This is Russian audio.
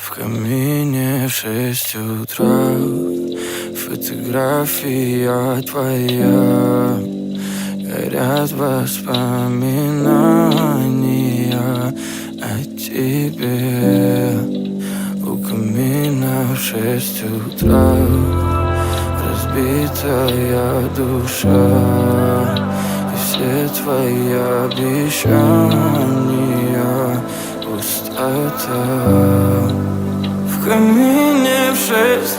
В камине в 6 утра фотография твоя. Горят воспоминания о тебе. У камина в 6 утра разбитая душа. И все твои обещания пустота. В камине в 6